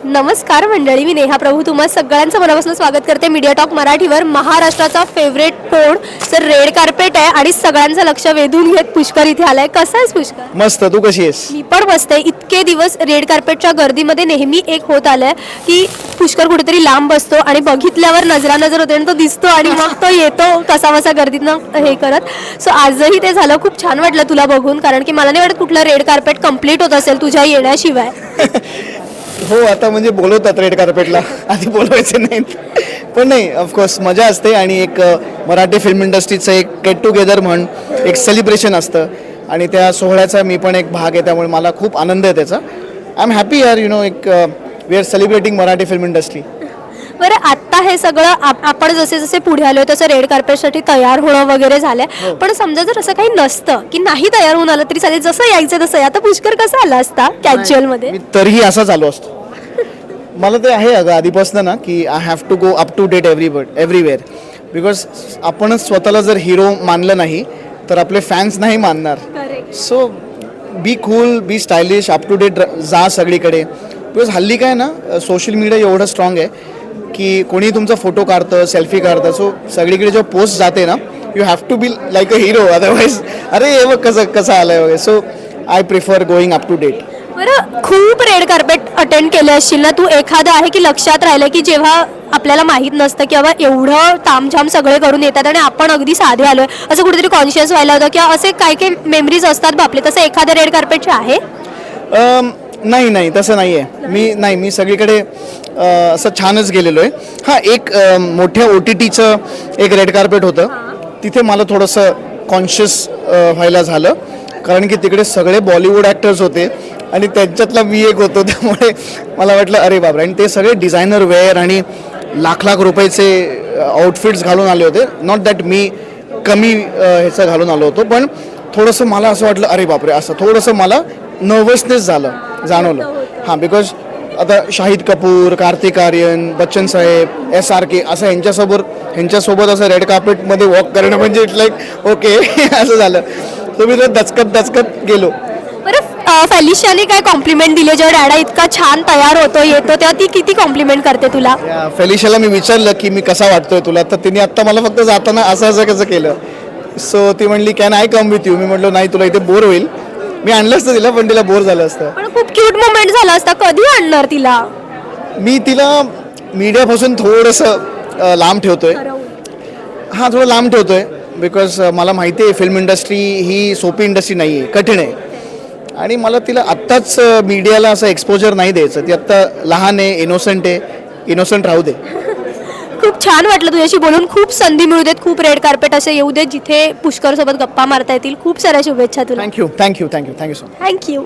नमस्कार मंडळी, मी नेहा प्रभू तुम्हा सगळ्यांचं मनापासून स्वागत करते मीडिया टॉक मराठीवर. महाराष्ट्राचा फेवरेट कोण तर रेड कार्पेट आहे आणि सगळ्यांचं लक्ष वेधून घेत पुष्कर इथे आलाय. कसा आहेस पुष्कर? मस्त. तू कशी आहेस? मी पण मस्त आहे. इतके दिवस रेड कार्पेटच्या गर्दीमध्ये नेहमी एक होत आलंय की पुष्कर कुठेतरी लांब बसतो आणि बघितल्यावर नजर होते आणि तो दिसतो आणि मग तो येतो कसा गर्दीतनं हे करत. सो आजही ते झालं. खूप छान वाटलं तुला बघून, कारण की मला नाही वाटत कुठलं रेड कार्पेट कम्प्लीट होत असेल तुझ्या येण्याशिवाय. हो, आता म्हणजे बोलवतात रेड कार्पेटला, आधी बोलवायचे नाहीत. पण नाही, ऑफकोर्स मजा असते आणि एक मराठी फिल्म इंडस्ट्रीचं एक गेट टुगेदर म्हण एक सेलिब्रेशन असतं आणि त्या सोहळ्याचा मी पण एक भाग आहे, त्यामुळे मला खूप आनंद आहे त्याचा. आय एम हॅपी यार, यू नो, एक we are celebrating Marathi film industry. बरं, आता हे सगळं आपण जसे जसे पुढे आलो तसं रेड कार्पेटसाठी तयार होणं वगैरे झालंय. पण समजा जर असं काही नसतं की नाही तयार होऊन आलं तरी चालेल, जसं यायचं तसं, आता पुष्कर कसा आला असता कॅज्युअल मध्ये? मी तरीही असाच आलो असतो. मला ते आहे अगं आधीपासून ना की I have to go up to date everywhere. Because आपणच स्वतःला जर हिरो मानलं नाही तर आपले फॅन्स नाही मानणार. So be cool, be stylish, up to date जा सगळीकडे. बिकॉज हल्ली काय ना, सोशल मीडिया एवढं स्ट्रॉंग आहे की कोणी तुमचा फोटो काढतं, सेल्फी काढतं. सो सगळीकडे जेव्हा पोस्ट जाते ना, you have to be like a hero, otherwise अरे हे बघ कसं आलं वगैरे. So I prefer going up to date. बरं, खूप रेड कार्पेट अटेंड केले असशील ना तू. एखादं आहे की लक्षात राहिलं की जेव्हा आपल्याला माहीत नसतं की बाबा एवढं तामझाम सगळे करून येतात आणि आपण अगदी साधे आलोय, असं कुठेतरी कॉन्शियस व्हायला होतं किंवा असे काय काय मेमरीज असतात बापले, तसं एखाद्या रेड कार्पेटचे आहे? नाही तसं नाही आहे. मी सगळीकडे असं छानच गेलेलो आहे. हां, एक मोठ्या OTTचं एक रेड कार्पेट होतं, तिथे मला थोडंसं कॉन्शियस व्हायला झालं, कारण की तिकडे सगळे बॉलिवूड ॲक्टर्स होते आणि त्यांच्यातला मी एक होतो. त्यामुळे मला वाटलं अरे बाबा, आणि ते सगळे डिझायनर वेअर आणि लाख रुपयाचे आउटफिट्स घालून आले होते. नॉट दॅट मी कमी ह्याचं घालून आलो होतो, पण थोडंसं मला असं वाटलं अरे बापरे, असं थोडंसं मला नर्वसनेस जाणवलं. हां, बिकॉज आता शाहिद कपूर, कार्तिक आर्यन, बच्चन साहेब, SRK असं ह्यांच्यासोबत असं रेड कार्पेटमध्ये वॉक करणं म्हणजे इट्स लाईक ओके असं झालं. तर मी दचकत गेलो. बरं, फेलिशियाने काय कॉम्प्लिमेंट दिले जेव्हा डॅडा इतका छान तयार होतो येतो तेव्हा ती किती कॉम्प्लिमेंट करते तुला? फेलिशियाला मी विचारलं की मी कसा वाटतोय तुला, तर तिने आत्ता मला फक्त जाताना असं कसं केलं. सो ती म्हणली can I come with you. मी म्हटलं नाही, तुला इथे बोर होईल. मी आणलं असतं तिला, पण तिला बोर झालं असतं. पण खूप क्यूट मोमेंट झाला असता. कधी आणणार तिला? मी तिला मीडियापासून थोडंसं लांब ठेवतोय. हां, थोडं लांब ठेवतोय, बिकॉज मला माहिती आहे फिल्म इंडस्ट्री ही सोपी इंडस्ट्री नाही आहे, कठीण आहे. आणि मला तिला आत्ताच मीडियाला असं एक्सपोजर नाही द्यायचं. ती आत्ता लहान आहे, इनोसंट राहू दे. खूप छान वाटलं तुझ्याशी बोलून. खूप संधी मिळू देत, खूप रेड कार्पेट असे येऊ देत जिथे पुष्कर सोबत गप्पा मारता येतील. खूप साऱ्या शुभेच्छा तुला. Thank you so much. थँक्यू.